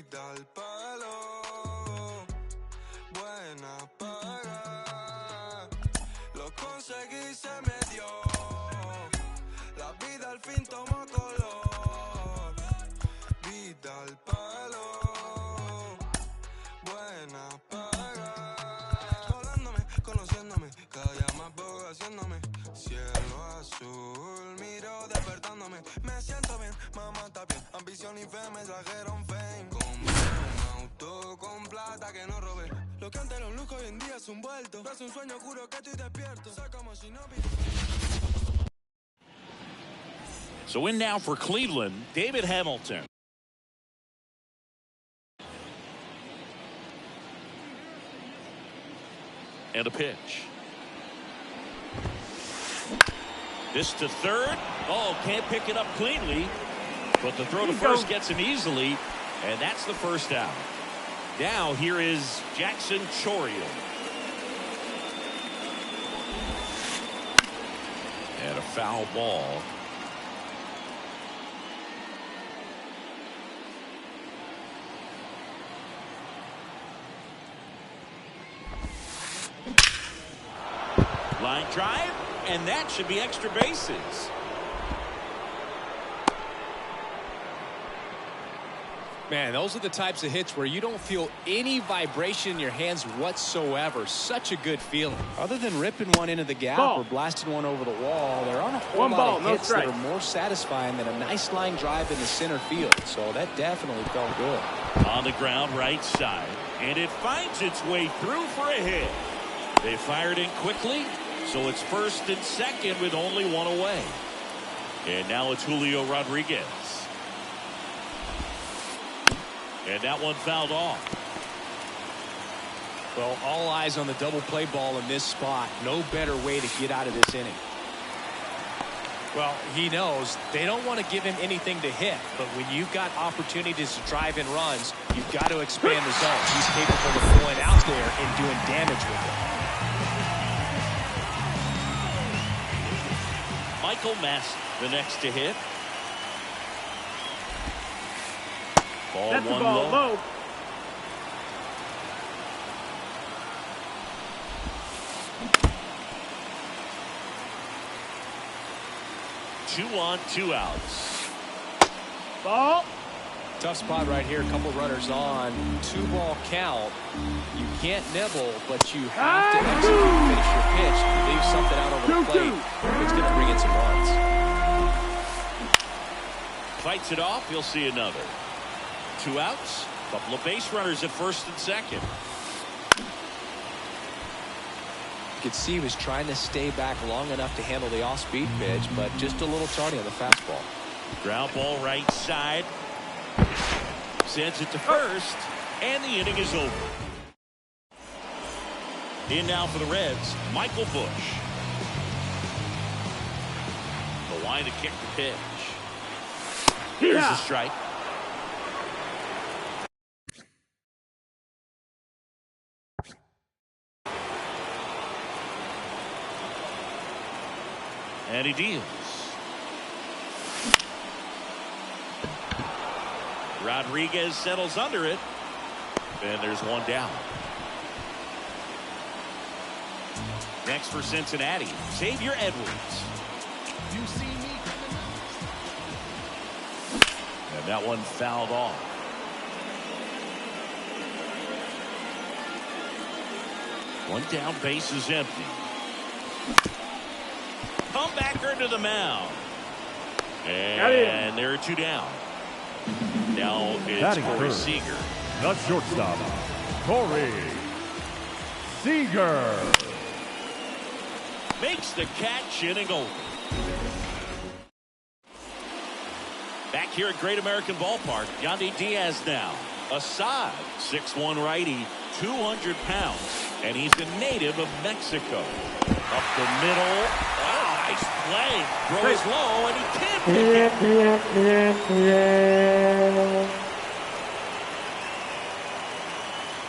Vida al palo, buena paga. Lo conseguí, se me dio. La vida al fin tomó color. Vida al palo, buena paga. Hablándome, conociéndome, cada día más boga haciéndome. Cielo azul, miro despertándome. Me siento bien, mamá está bien. Ambición y fe me trajeron fame. Compré un auto con plata que no robé. Lo que antes era un lujo hoy en día es un vuelto. Es un sueño oscuro que estoy despierto. Soy como si no vi. So in now for Cleveland, David Hamilton. And a pitch. This to third. Oh, can't pick it up cleanly. But the throw to first gets him easily. And that's the first out. Now here is Jackson Chorial. And a foul ball. Line drive, and that should be extra bases. Man, those are the types of hits where you don't feel any vibration in your hands whatsoever. Such a good feeling. Other than ripping one into the gap or blasting one over the wall, there aren't a whole lot of hits that are more satisfying than a nice line drive in the center field. So that definitely felt good. On the ground, right side, and it finds its way through for a hit. They fired in quickly, so it's first and second with only one away. And now it's Julio Rodriguez. And that one fouled off. Well, all eyes on the double play ball in this spot. No better way to get out of this inning. Well, he knows they don't want to give him anything to hit, but when you've got opportunities to drive in runs, you've got to expand the zone. He's capable of going out there and doing damage with it. Michael Mass, the next to hit. Ball That's one the ball low. Two on, two outs. Ball. Tough spot right here. A couple runners on. 2-ball count. You can't nibble, but you have to execute and finish your pitch. If you leave something out over the plate, it's going to bring in some runs. Fights it off. You'll see another. 2 outs. Couple of base runners at first and second. You could see he was trying to stay back long enough to handle the off-speed pitch, but just a little tardy on the fastball. Ground ball right side. Sends it to first, and the inning is over. In now for the Reds, Michael Busch. The line to kick the pitch. Here's the strike. And he deals. Rodriguez settles under it. And there's one down. Next for Cincinnati, Xavier Edwards. You see me coming. And that one fouled off. One down, base is empty. Comebacker to the mound. And there are 2 down. Now it's Corey Seager. The shortstop, Corey Seager. Makes the catch, inning over. Back here at Great American Ballpark, Yandy Diaz now. Assad, 6'1" righty, 200 pounds. And he's a native of Mexico. Up the middle. Wow, nice play. Throw is low, and he can't pick it.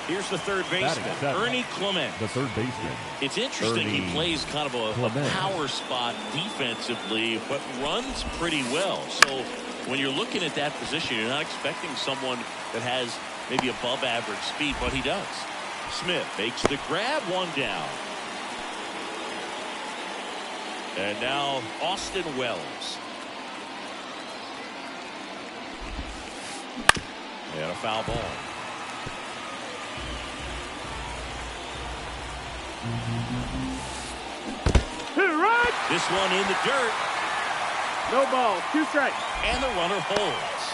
Here's the third baseman, Ernie Clement. The third baseman. It's interesting he plays kind of a power spot defensively, but runs pretty well. So When you're looking at that position, you're not expecting someone that has maybe above average speed, but he does. Smith makes the grab, one down. And now Austin Wells. And a foul ball. Right. This one in the dirt. No ball. 2 strikes. And the runner holds.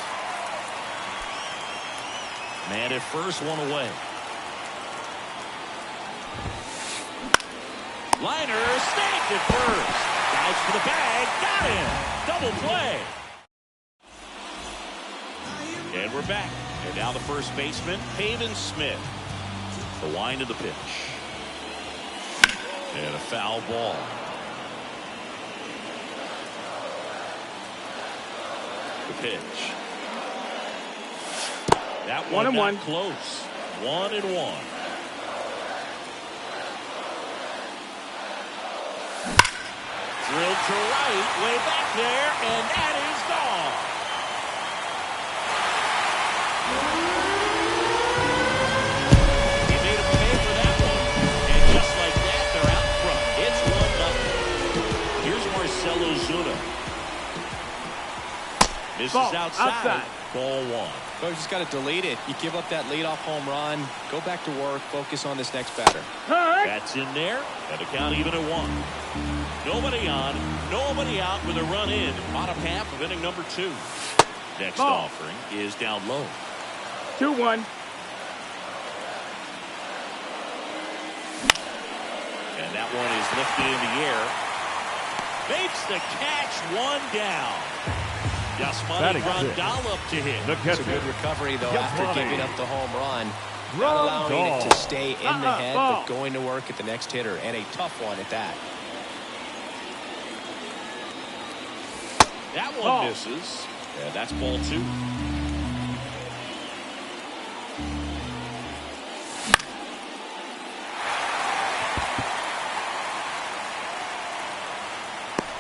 Man at first, one away. Liner snagged at first. Dives for the bag. Got him. Double play. And we're back. And now the first baseman, Pavin Smith. The wind of the pitch. And a foul ball. The pitch. That one not close. 1-1. Drilled to right, way back there, and that is gone. He made him pay for that one, and just like that, they're out front. It's 1-0. Here's Marcelo Zuna. Misses outside. Ball 1. Well, you just got to delete it. You give up that leadoff home run. Go back to work. Focus on this next batter. That's in there, and the count even at 1. Nobody on, nobody out with a run in. Bottom half of inning number 2. Next offering is down low. 2-1. And that one is lifted in the air. Makes the catch, 1 down. Yasmani Grandal up to hit. It's a good recovery, though, after giving up the home run. Not allowing it to stay in the head, but going to work at the next hitter, and a tough one at that. That one misses. And that's ball 2.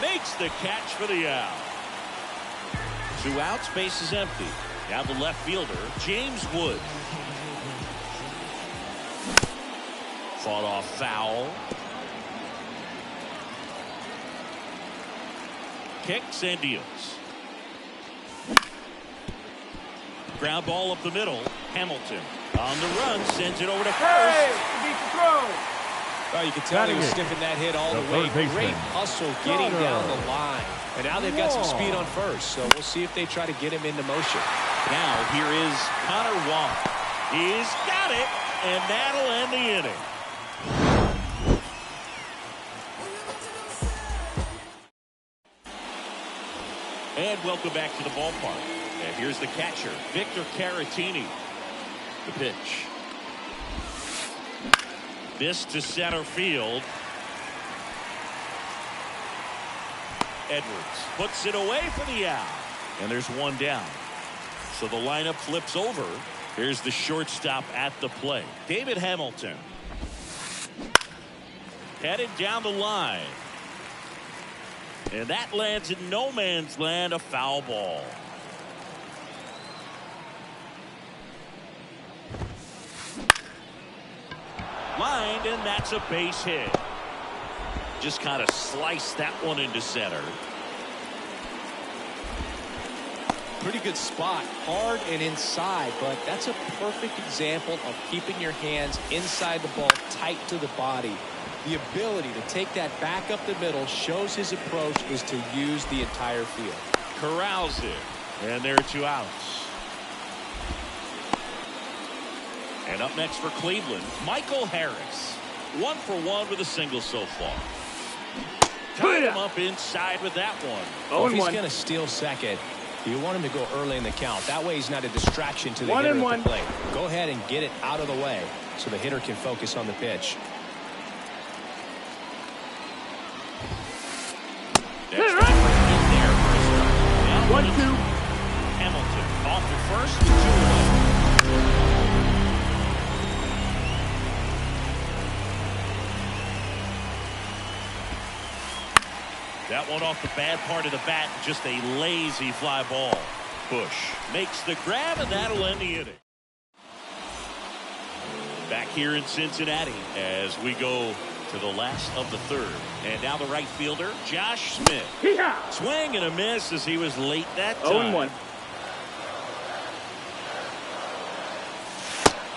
Makes the catch for the out. 2 outs, base is empty. Now the left fielder, James Wood. Fought off foul. Kicks and deals. Ground ball up the middle. Hamilton on the run, sends it over to first. Beat the throw. Well, you can tell he was sniffing that hit all the way. Great hustle getting down the line. And now they've got some speed on first, so we'll see if they try to get him into motion. Now here is Connor Wong. He's got it, and that'll end the inning. And welcome back to the ballpark. And here's the catcher, Victor Caratini. The pitch. This to center field. Edwards puts it away for the out. And there's 1 down. So the lineup flips over. Here's the shortstop at the plate. David Hamilton. Headed down the line. And that lands in no man's land, a foul ball. Lined, and that's a base hit. Just kind of sliced that one into center. Pretty good spot, hard and inside, but that's a perfect example of keeping your hands inside the ball, tight to the body. The ability to take that back up the middle shows his approach is to use the entire field. Corrals it, and there are 2 outs. And up next for Cleveland, Michael Harris. 1 for 1 with a single so far. Tied him up inside with that one. Well, if he's going to steal second, you want him to go early in the count. That way he's not a distraction to the hitter at the plate. Go ahead and get it out of the way so the hitter can focus on the pitch. Next in there for a strike. 1-2. Hamilton off to first with 2 away. That one off the bad part of the bat, just a lazy fly ball. Bush makes the grab, and that'll end the inning. Back here in Cincinnati as we go to the last of the third. And now the right fielder, Josh Smith. Hee-haw! Swing and a miss as he was late that time. 0-1.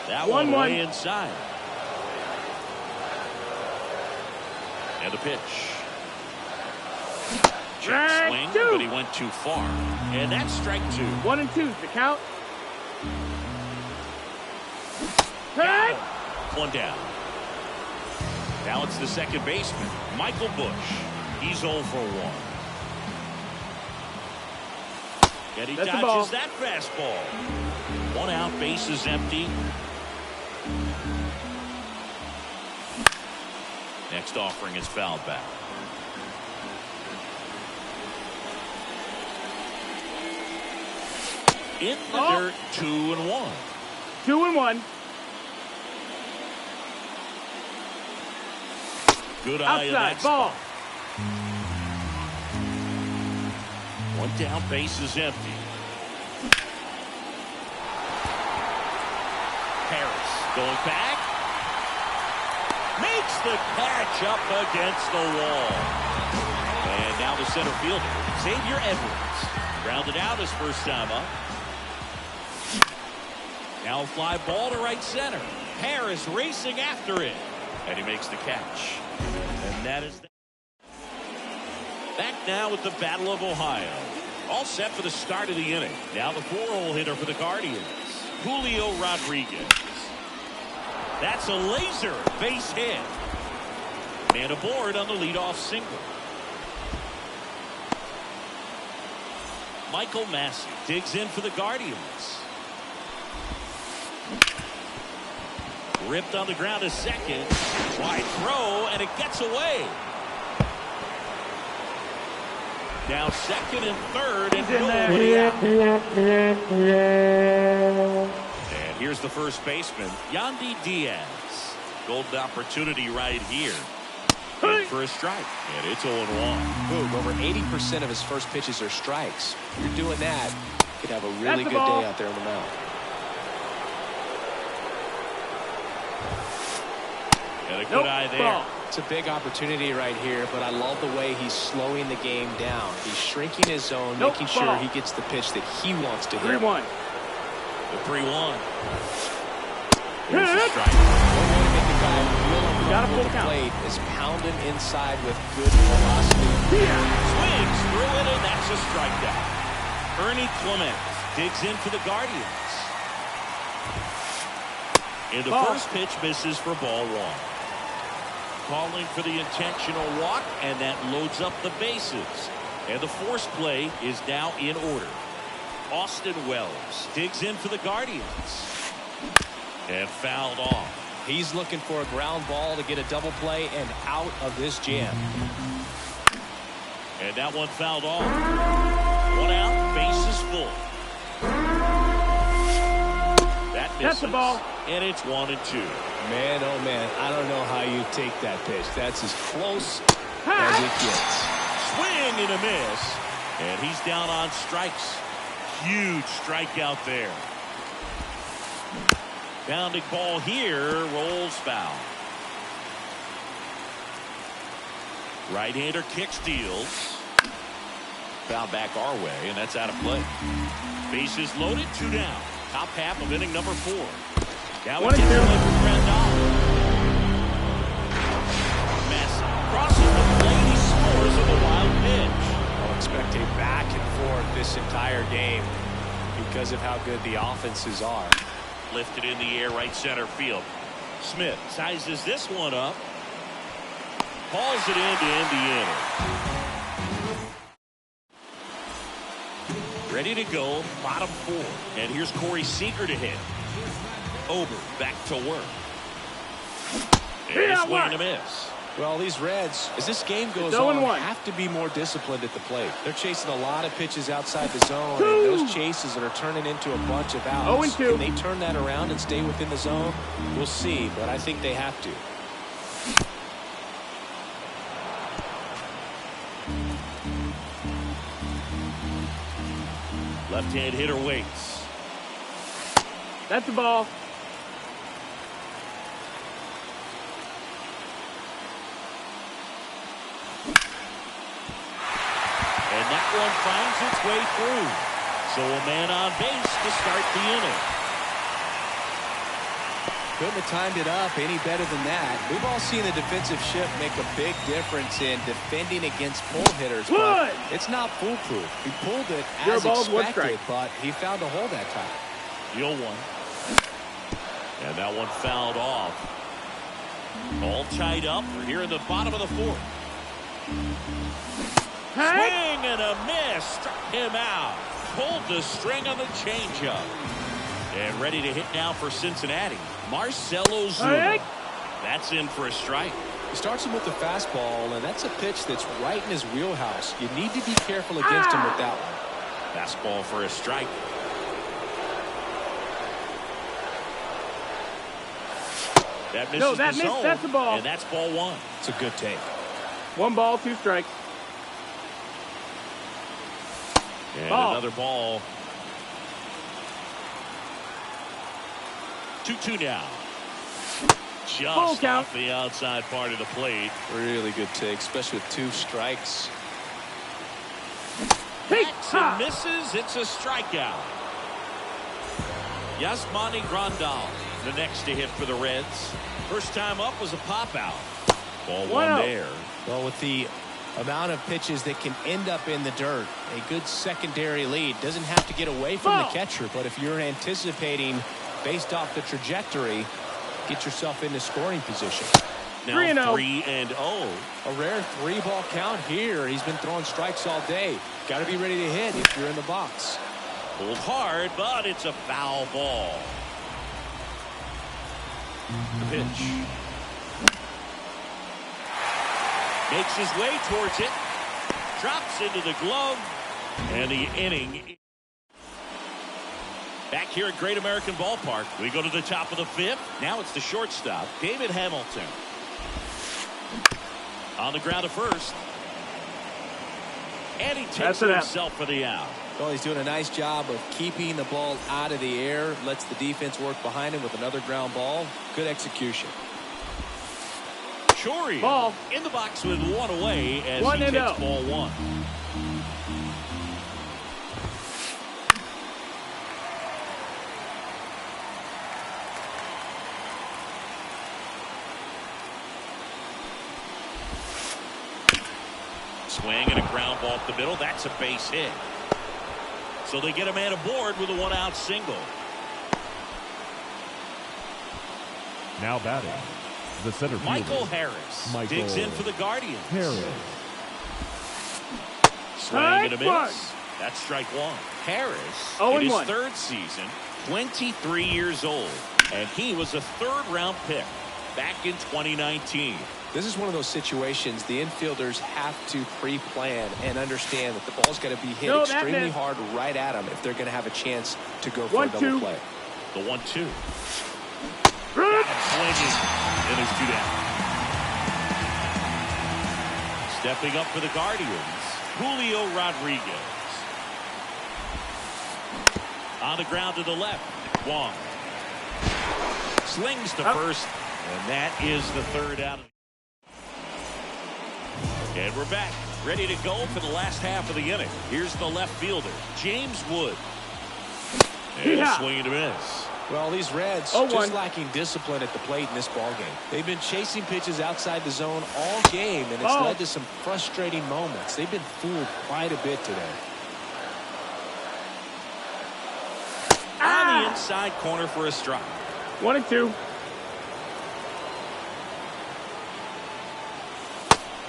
That one 1-1. way inside. And the pitch. Check Strike swing, two. but he went too far. And that's strike 2. 1-2 is the count. Got Hey! him. One down. Now it's the second baseman, Michael Bush. He's 0 for 1. And he That's the ball. dodges that fastball. 1 out, bases empty. Next offering is fouled back. In the dirt, 2-1. 2-1. Good eye in that Outside ball. spot. 1 down, bases empty. Harris going back. Makes the catch up against the wall. And now the center fielder, Xavier Edwards. Grounded out his first time up. Now a fly ball to right center. Harris racing after it. And he makes the catch. And that is back now with the Battle of Ohio. All set for the start of the inning. Now the 4-hole hitter for the Guardians, Julio Rodriguez. That's a laser base hit. Man aboard on the leadoff single. Michael Massey digs in for the Guardians. Ripped on the ground to second. Wide throw, and it gets away. Now second and third, and nobody out. And here's the first baseman, Yandy Diaz. Golden opportunity right here. In for a strike, and it's 0-1. Boog, over 80% of his first pitches are strikes. If you're doing that, you could have a really good ball. day out there on the mound. And a good eye there. Ball. It's a big opportunity right here, but I love the way he's slowing the game down. He's shrinking his zone, making sure he gets the pitch that he wants to hit. 3-1. The 3-1. Hit Here's the it. strike. One way to make the guy real Got a uncomfortable full at the count. plate is pound him inside with good velocity. Swings through it, and that's a strikeout. Ernie Clement digs in for the Guardians. And the Ball. first pitch misses for ball 1. Calling for the intentional walk, and that loads up the bases. And the force play is now in order. Austin Wells digs in for the Guardians. And fouled off. He's looking for a ground ball to get a double play and out of this jam. And that one fouled off. 1 out, bases full. That misses. That's the ball. And it's 1-2. Man, oh man, I don't know how you take that pitch. That's as close as it gets. Swing and a miss. And he's down on strikes. Huge strikeout there. Bounding ball here, rolls foul. Right-hander kick steals. Foul back our way, and that's out of play. Bases loaded, 2 down. Top half of inning number 4. Now we get to Grandal. Messi crosses the plate. He scores with a wild pitch. I'll expect a back and forth this entire game because of how good the offenses are. Lifted in the air, right center field. Smith sizes this one up. Hauls it in to end the inning. Ready to go, bottom 4. And here's Corey Seager to hit. Ober back to work. And a swing and a miss. Well, these Reds, as this game goes It's 0-1. on, have to be more disciplined at the plate. They're chasing a lot of pitches outside the zone, and those chases that are turning into a bunch of outs. 0-2. Can they turn that around and stay within the zone? We'll see, but I think they have to. Left-hand hitter waits. That's the ball. And that one finds its way through. So a man on base to start the inning. Couldn't have timed it up any better than that. We've all seen the defensive shift make a big difference in defending against pull hitters. But it's not foolproof. He pulled it as expected, but he found a hole that time. 0-1. And that one fouled off. All tied up. We're here in the bottom of the fourth. Swing and a miss. Struck him out. Pulled the string on the changeup. And ready to hit now for Cincinnati. Marcelo Zuna. That's in for a strike. He starts him with the fastball, and that's a pitch that's right in his wheelhouse. You need to be careful against him with that one. Fastball for a strike. That misses the zone, that's a ball. and that's ball one. It's a good take. 1 ball, 2 strikes. And another ball. 2-2 now. Just off the outside part of the plate. Really good take, especially with 2 strikes. Backs and misses. It's a strikeout. Yasmani Grandal, the next to hit for the Reds. First time up was a pop out. Ball one there. Well, with the amount of pitches that can end up in the dirt, a good secondary lead. Doesn't have to get away from the catcher, but if you're anticipating based off the trajectory, get yourself into scoring position. Now 3-0. A rare 3-ball count here. He's been throwing strikes all day. Got to be ready to hit if you're in the box. Pulled hard, but it's a foul ball. The pitch. Makes his way towards it. Drops into the glove. And the inning. Back here at Great American Ballpark. We go to the top of the 5th. Now it's the shortstop, David Hamilton. On the ground to first. And he takes it himself for the out. Well, he's doing a nice job of keeping the ball out of the air. Lets the defense work behind him with another ground ball. Good execution. Chori in the box with 1 away as he takes ball 1. Swing and a ground ball up the middle. That's a base hit. So they get a man aboard with a 1-out single. Now batting, the center fielder, Michael Harris digs in for the Guardians. Swing and a miss. That's strike 1. Harris in his 3rd season, 23 years old, and he was a 3rd-round pick back in 2019. This is one of those situations the infielders have to pre-plan and understand that the ball's got to be hit extremely hard right at them if they're going to have a chance to go for a double play. The 1-2. Swinging, and there's 2 down. Stepping up for the Guardians, Julio Rodriguez. On the ground to the left, Wong. Slings to first, and that is the 3rd out. And we're back, ready to go for the last half of the inning. Here's the left fielder, James Wood. And a swing and a miss. Well, these Reds just lacking discipline at the plate in this ballgame. They've been chasing pitches outside the zone all game, and it's led to some frustrating moments. They've been fooled quite a bit today. On the inside corner for a strike. 1-2.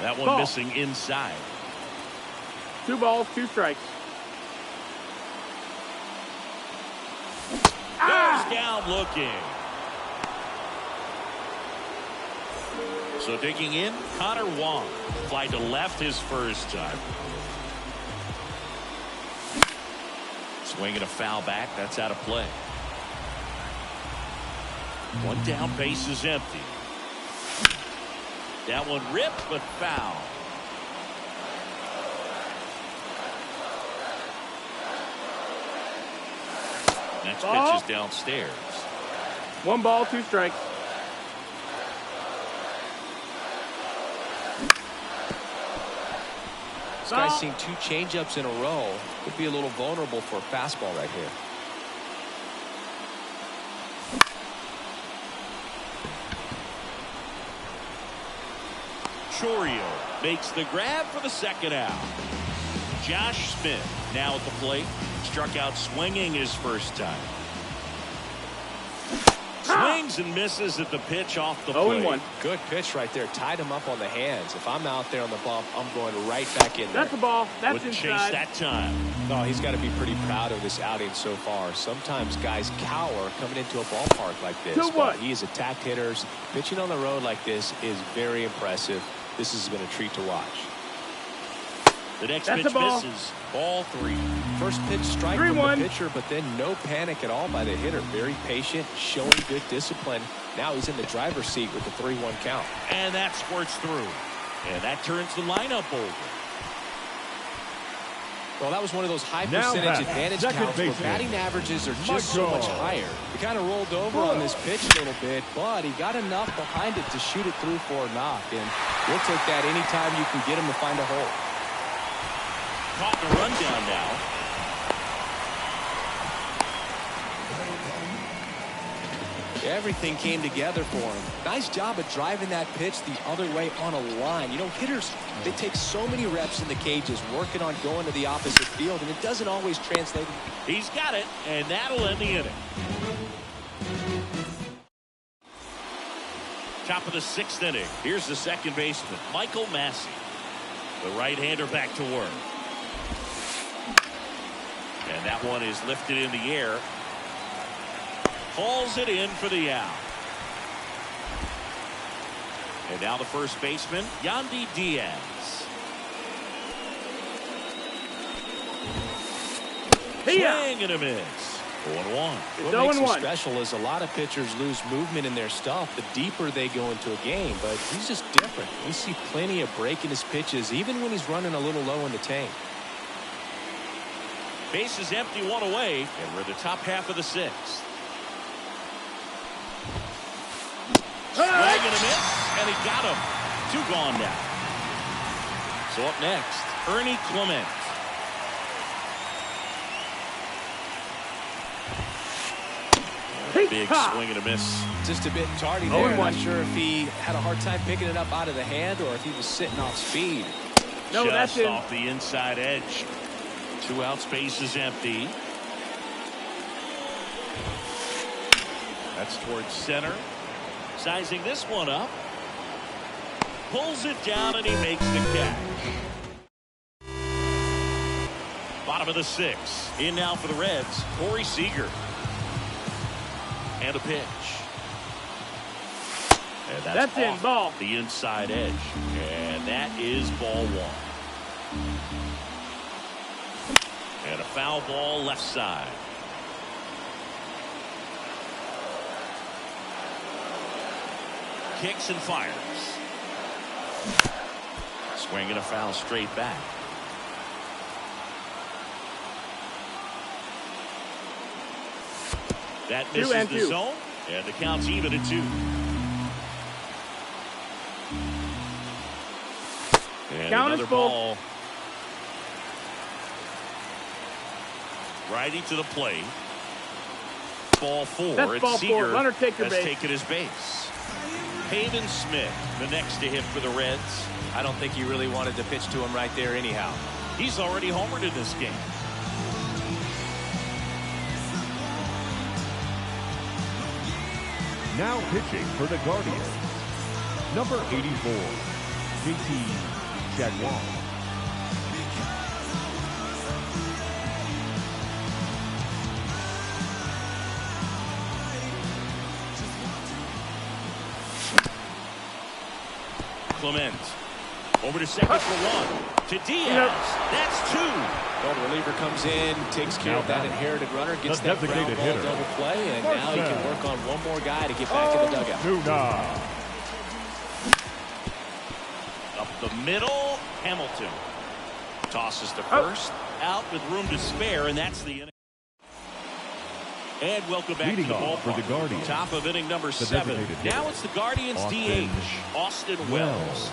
That one missing inside. 2 balls, 2 strikes. Goes down looking. So digging in, Connor Wong. Fly to left his first time. Swinging a foul back. That's out of play. 1 down, base is empty. That one ripped, but foul. Next Ball. pitch is downstairs. 1 ball, 2 strikes. This guy's seen 2 changeups in a row. Could be a little vulnerable for a fastball right here. Chorio makes the grab for the second out. Josh Smith now at the plate. Struck out swinging his first time. Swings and misses at the pitch off the plate. 0-1. Good pitch right there. Tied him up on the hands. If I'm out there on the bump, I'm going right back in there. That's a ball. That's Wouldn't inside. chase that time. No, he's got to be pretty proud of this outing so far. Sometimes guys cower coming into a ballpark like this. 2-1. But he has attacked hitters. Pitching on the road like this is very impressive. This has been a treat to watch. The next That's pitch a ball. misses. Ball 3. First pitch strike from 3-1. the pitcher, but then no panic at all by the hitter. Very patient, showing good discipline. Now he's in the driver's seat with the 3-1 count. And that squirts through. And that turns the lineup over. Well, that was one of those high Now percentage batting, advantage second counts where baseman, batting averages are just so much Michael. higher. He kind of rolled over on this pitch a little bit, but he got enough behind it to shoot it through for a knock. And we'll take that anytime you can get him to find a hole. Caught the rundown now. Everything came together for him. Nice job of driving that pitch the other way on a line. You know, hitters, they take so many reps in the cages working on going to the opposite field, and it doesn't always translate. He's got it, and that'll end the inning. Top of the 6th inning. Here's the second baseman, Michael Massey. The right-hander back to work. And that one is lifted in the air. Hauls it in for the out. And now the first baseman, Yandy Diaz. Swing and a miss. 0-1. It's What makes him 0-1. special is a lot of pitchers lose movement in their stuff the deeper they go into a game, but he's just different. We see plenty of break in his pitches, even when he's running a little low in the tank. Base is empty, 1 away, and we're in the top half of the 6th. Swing and a miss, and he got him. 2 gone now. So up next, Ernie Clement. Big swing and a miss. Just a bit tardy there. 0-1. Not sure if he had a hard time picking it up out of the hand or if he was sitting off speed. No, that's Just in. off the inside edge. 2 out, space is empty. That's towards center. Sizing this one up. Pulls it down and he makes the catch. Bottom of the 6th. In now for the Reds, Corey Seager. And a pitch. And that's in, off ball. the inside edge. And that is ball 1. And a foul ball left side. Kicks and fires. Swing and a foul straight back. That misses the zone, and the count's even at 2. And Count is another full. ball. Righty to the plate. Ball 4. That's It's ball 4. Seager Runner take your has base. taken his base. Pavin Smith, the next to hit for the Reds. I don't think he really wanted to pitch to him right there anyhow. He's already homered in this game. Now pitching for the Guardians, number 84, JT Jaguar. Clement over to second for 1 to Diaz. That's 2. Well, the reliever comes in, takes care of that inherited runner, gets The that ground designated ball hitter. double play, and First now he can down. work on one more guy to get back in the dugout. Tuna. Up the middle, Hamilton tosses to first, out with room to spare, and that's the inning. And welcome back Leading to the off for ballpark. the Guardians, Top of inning number the 7. designated hitter, Now it's the Guardians DH, Austin Wells.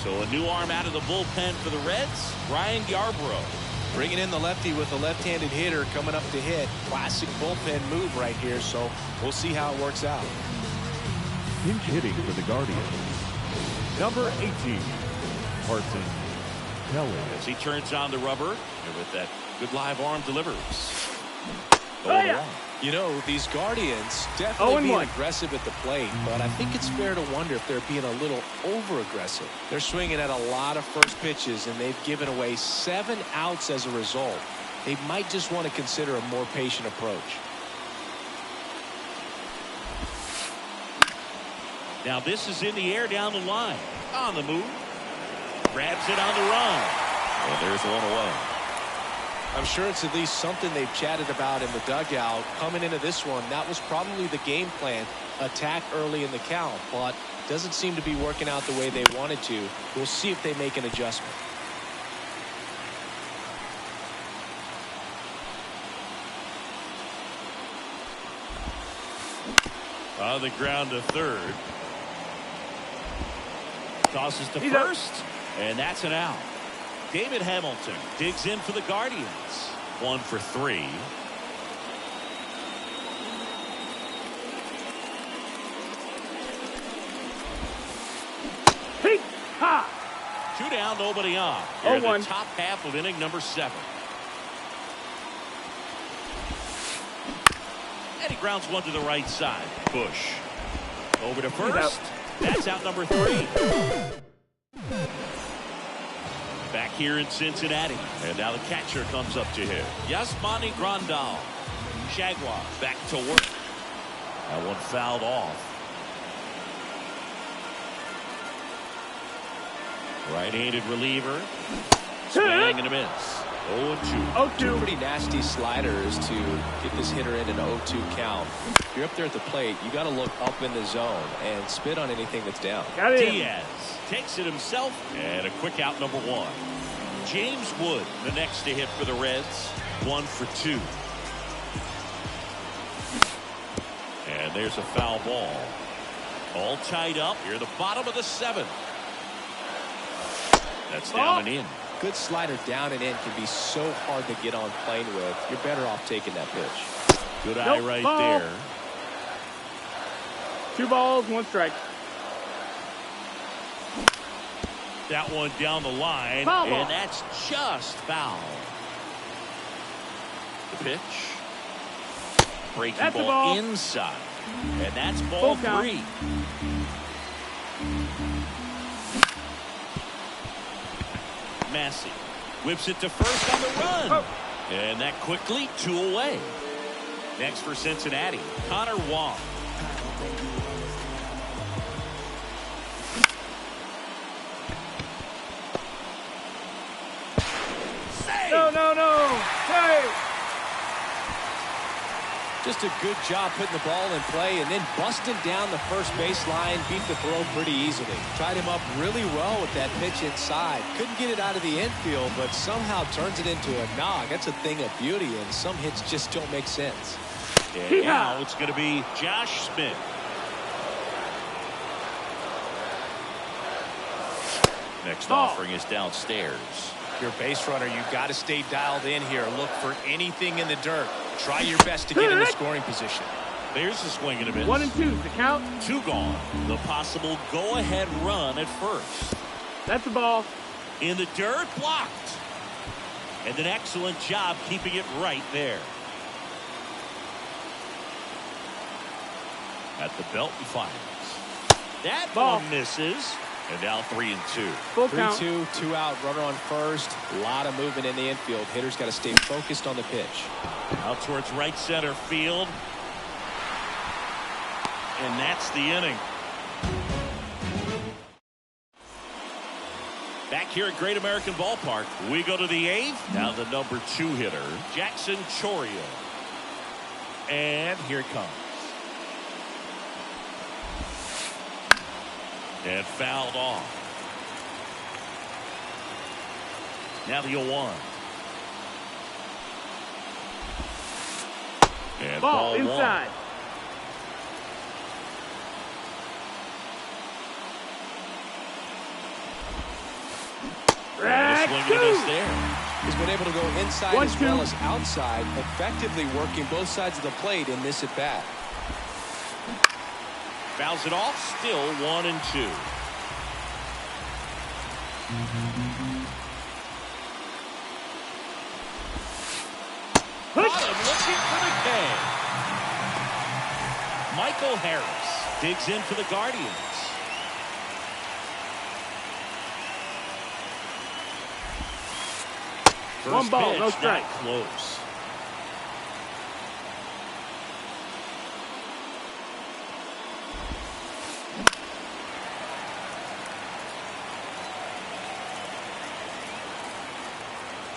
So a new arm out of the bullpen for the Reds, Ryan Yarbrough. Bringing in the lefty with a left-handed hitter coming up to hit. Classic bullpen move right here, so we'll see how it works out. Pinch hitting for the Guardians, number 18, Carson Kelly. As he turns on the rubber, and with that good live arm delivers. Oh, yeah. You know, these Guardians definitely being 0-1. aggressive at the plate, but I think it's fair to wonder if they're being a little over-aggressive. They're swinging at a lot of first pitches, and they've given away 7 outs as a result. They might just want to consider a more patient approach. Now this is in the air down the line. On the move. Grabs it on the run. And there's one away. I'm sure it's at least something they've chatted about in the dugout. Coming into this one, that was probably the game plan. Attack early in the count, but doesn't seem to be working out the way they wanted to. We'll see if they make an adjustment. On the ground to third. Tosses to He's first. And that's an out. David Hamilton digs in for the Guardians. 1 for 3. Hey, ha! 2 down, nobody on. Here in 0-1. the top half of inning number 7. And he grounds one to the right side. Bush. Over to first. That's out number 3. Back here in Cincinnati. And now the catcher comes up to him. Yasmani Grandal. Jaguars back to work. That one fouled off. Right-handed reliever. Swing and a miss. 0-2. 0-2. Pretty nasty sliders to get this hitter in an 0-2 count. If you're up there at the plate, you got to look up in the zone and spit on anything that's down. Got it. Diaz takes it himself, and a quick out number 1. James Wood, the next to hit for the Reds, 1 for 2. And there's a foul ball. All tied up here at the bottom of the 7th. That's down and in. Good slider down and in can be so hard to get on plane with. You're better off taking that pitch. Good eye right ball. there. 2 balls, 1 strike. That one down the line, Foul ball. and that's just foul. The pitch. Breaking That's a ball ball. inside, and that's ball Full count. 3. Massey whips it to first on the run. Oh. And that quickly 2 away. Next for Cincinnati, Connor Wong. No. Hey! Just a good job putting the ball in play and then busting down the first baseline. Beat the throw pretty easily. Tried him up really well with that pitch inside. Couldn't get it out of the infield, but somehow turns it into a knock. That's a thing of beauty, and some hits just don't make sense. And now it's going to be Josh Smith. Next offering is downstairs. Your base runner, you've got to stay dialed in here. Look for anything in the dirt. Try your best to get in the scoring position. There's the swing and a miss. 1 and 2, the count. 2 gone. The possible go-ahead run at first. That's a ball. In the dirt, blocked. And an excellent job keeping it right there. At the belt and fires. That Ball. one misses. And now 3 and 2. Full count. 3-2, 2 out, runner on first. A lot of movement in the infield. Hitter's got to stay focused on the pitch. Out towards right center field. And that's the inning. Back here at Great American Ballpark, we go to the 8th. Now the number 2 hitter, Jackson Chourio. And here it comes. And fouled off. Now the 0-1. And Ball ball inside. One. And a swing and a miss there. He's been able to go inside 1-2. as well as outside, effectively working both sides of the plate in this at bat. Fouls it off, still 1-2. Bottom looking for the K. Michael Harris digs in for the Guardians. First One ball, pitch, no strike. not close.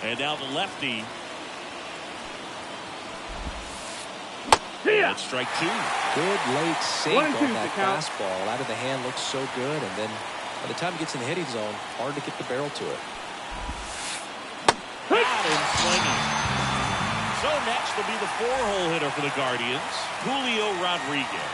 And now the lefty. Yeah. It's strike two. Good late sink 1-2 on that the count. fastball. Out of the hand looks so good, and then by the time he gets in the hitting zone, hard to get the barrel to it. Out and swinging. So next will be the 4-hole hitter for the Guardians, Julio Rodriguez.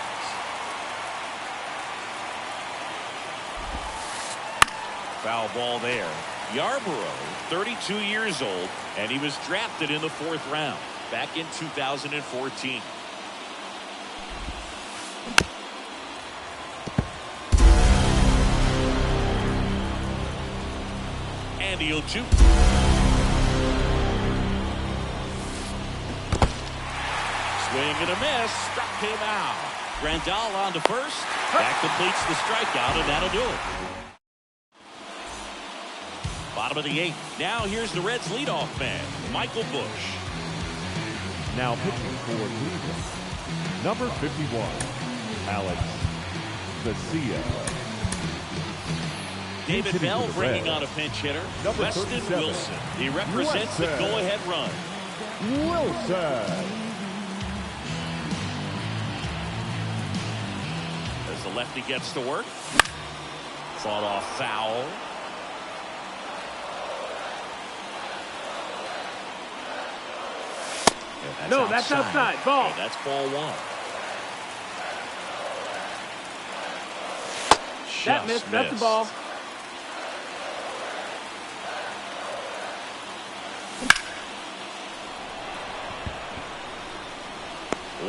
Foul ball there. Yarborough, 32 years old, and he was drafted in the 4th round back in 2014. And the 0-2. Swing and a miss, struck him out. Grandal on to first. That completes the strikeout, and that'll do it. Bottom of the 8th. Now here's the Reds' leadoff man, Michael Busch. Now pitching for Cleveland, number 51, Alex Vesia. David hitting Bell for the bringing Reds. on a pinch hitter, Number Weston 37, Wilson. He represents the Weston. go-ahead run. Wilson. As the lefty gets to work. Fought off foul. And No, that's outside. Ball. And that's ball 1. That missed. That's the ball.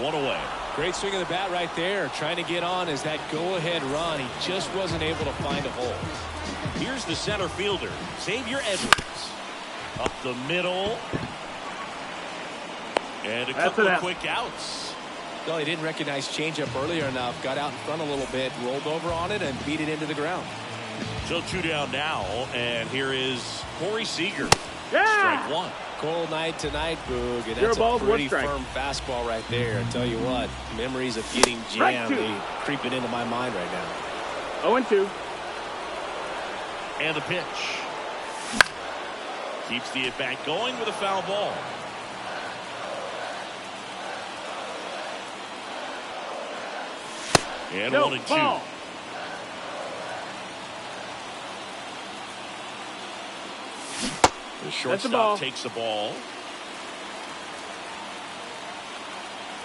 One away. Great swing of the bat right there. Trying to get on as that go-ahead run. He just wasn't able to find a hole. Here's the center fielder, Xavier Edwards. Up the middle. And a couple of quick outs. Well, he didn't recognize changeup earlier enough. Got out in front a little bit, rolled over on it, and beat it into the ground. So 2 down now, and here is Corey Seager. Yeah. Strike 1. Cold night tonight, Boog, and Your that's ball's a one pretty strike. firm fastball right there. I tell you what, memories of getting Strike jammed 2. they creeping into my mind right now. 0-2. And the pitch. Keeps the at-bat going with a foul ball. And No, 1-2. ball. The That's the shortstop ball. takes the ball.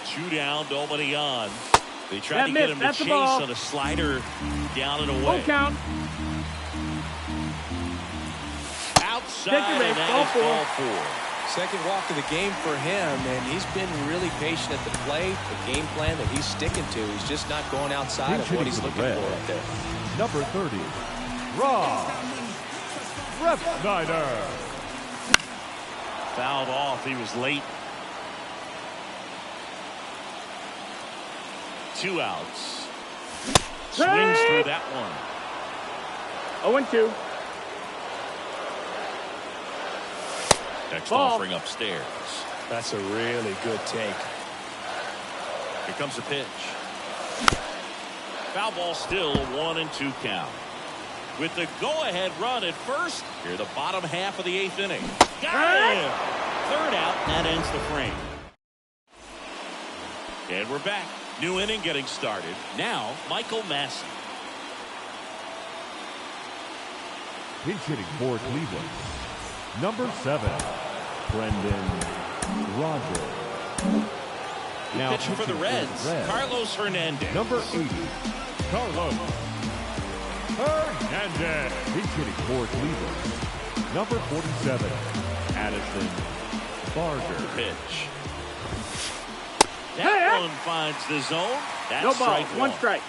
2 down, nobody on. They tried to get him to That's the chase ball. on a slider down and Full away. count. Outside, Take your and base, that ball is 4. ball 4. Second walk of the game for him, and he's been really patient at the plate. The game plan that he's sticking to, he's just not going outside of what he's Hitting looking for the for Reds. up there. Number 30, Rob Refsnyder. Fouled off. He was late. 2 outs. Swings through that one. 0-2. Next Ball. offering upstairs. That's a really good take. Here comes the pitch. Foul ball still, 1-2 count. With the go-ahead run at first, here the bottom half of the 8th inning. Got him! 3rd out, and that ends the frame. And we're back. New inning getting started. Now, Michael Massey. Pinch hitting for Cleveland, Number 7, Brendan Rodgers. Now Pitching for the Reds, Carlos Hernandez. Number 80, Carlos Hernandez. He's hitting for Cleveland. Number 47, Addison Barger. Pitch. That one finds the zone. That's no ball. strike One strike.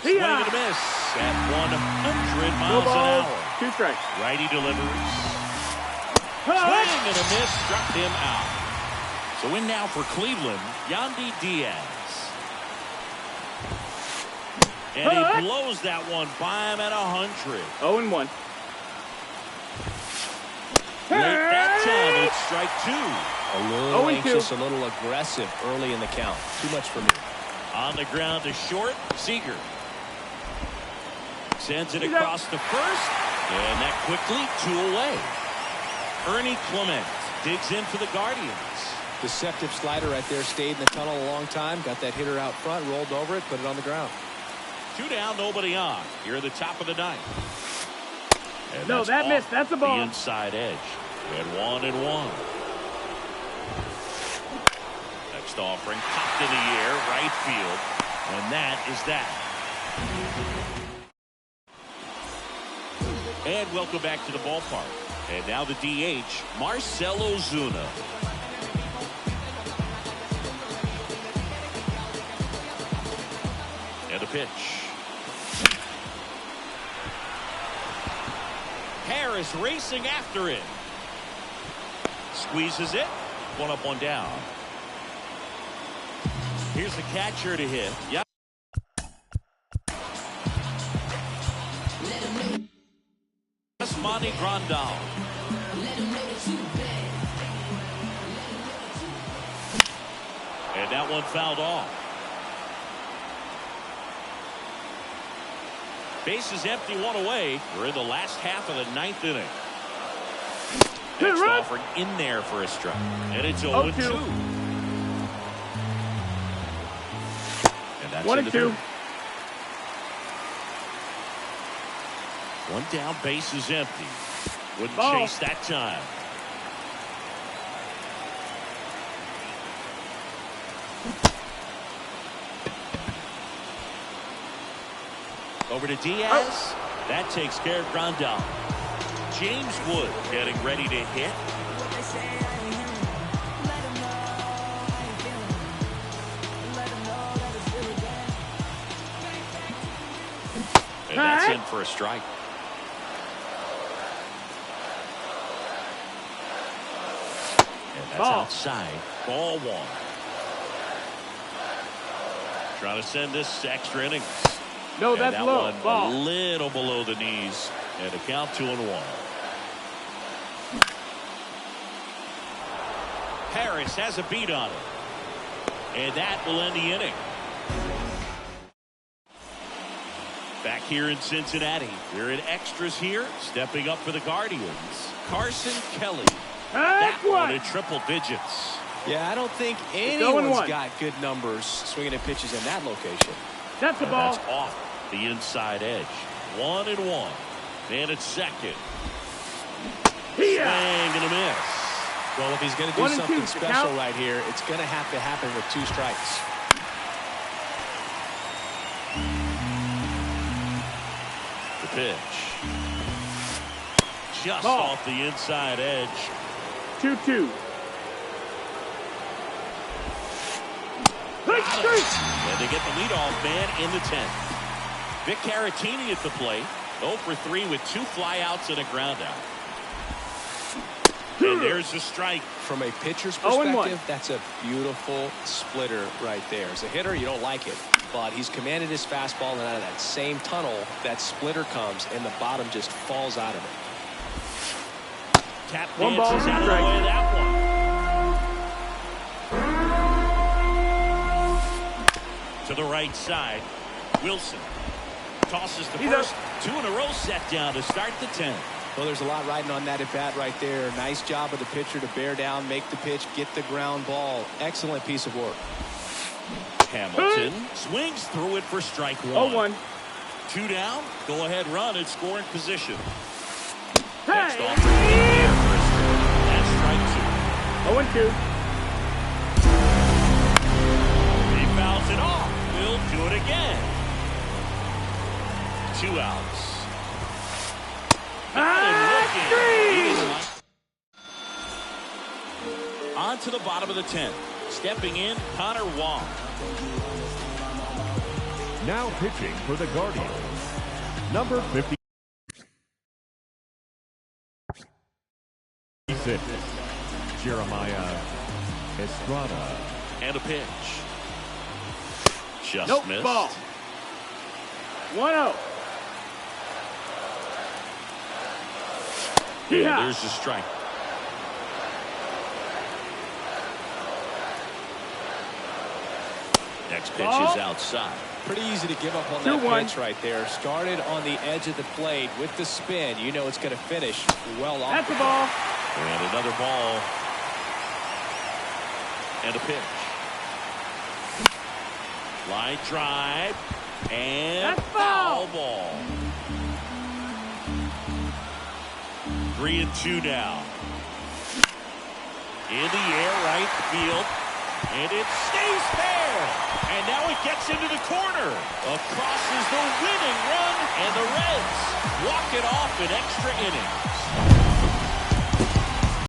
Swing and a miss at 100 miles an hour. 2 strikes. Righty delivers. Swing and a miss, struck him out. So in now for Cleveland, Yandy Diaz. And he blows that one by him at 100. 0-1. Late that time, it's strike 2. A little anxious, a little aggressive early in the count. Too much for me. On the ground to short, Seager. Sends it across the first, and that quickly 2 away. Ernie Clement digs in for the Guardians. Deceptive slider right there, stayed in the tunnel a long time, got that hitter out front, rolled over it, put it on the ground. 2 down, nobody on. Here at the top of the 9th. And No, that missed. That's a ball. The inside edge. We had 1-1. Next offering, popped in the air, right field, and that is that. And welcome back to the ballpark. And now the DH, Marcell Ozuna. And a pitch. Harris racing after it. Squeezes it. 1 up, 1 down. Here's the catcher to hit. Yep. Monty Grandal. And that one fouled off. Bases empty, 1 away. We're in the last half of the 9th inning. Next offering in there for a strike. And it's 0-2. And that's 1-2. 1 down, base is empty. Wouldn't ball. chase that time. Over to Diaz. That takes care of Grandal. James Wood getting ready to hit. And that's in for a strike. And that's outside. Ball 1. Trying to send this to extra innings. No, and that's that low. One ball. A little below the knees. And a count 2-1. Harris has a beat on it. And that will end the inning. Back here in Cincinnati, we're in extras here. Stepping up for the Guardians, Carson Kelly. That one in triple digits. Yeah, I don't think anyone's got good numbers swinging at pitches in that location. That's the ball. That's off the inside edge. 1-1. And it's second. Swing and a miss. Well, if he's going to do something special right here, it's going to have to happen with 2 strikes. The pitch. Just off the inside edge. 2-2. And they get the leadoff man in the 10th. Vic Caratini at the plate. 0 for 3 with 2 flyouts and a groundout. And there's a strike. From a pitcher's perspective, that's a beautiful splitter right there. As a hitter, you don't like it. But he's commanded his fastball, and out of that same tunnel, that splitter comes, and the bottom just falls out of it. Tap dances out of the way of that one. To the right side, Wilson tosses the first. 2 in a row set down to start the 10th. Well, there's a lot riding on that at bat right there. Nice job of the pitcher to bear down, make the pitch, get the ground ball. Excellent piece of work. Hamilton swings through it for strike 1. 0-1. 2 down. Go ahead run in scoring position. Next Hey! offering here for a strike. That's strike 2. 0-2. He fouls it off. We'll do it again. 2 outs. Got him looking. On to the bottom of the 10th. Stepping in, Connor Wong. Now pitching for the Guardians, number 56, Jeremiah Estrada. And a pitch. Just Nope, missed. ball. 1-0. And Yeah. there's the strike. Next pitch Ball. is outside. Pretty easy to give up on that 2-1. pitch right there. Started on the edge of the plate with the spin. You know it's going to finish well off. That's a ball. And another ball. And a pitch. Line drive. And That's foul. ball. 3-2 now. In the air, right field. And it stays there. And now it gets into the corner. Across is the winning run. And the Reds walk it off in extra innings.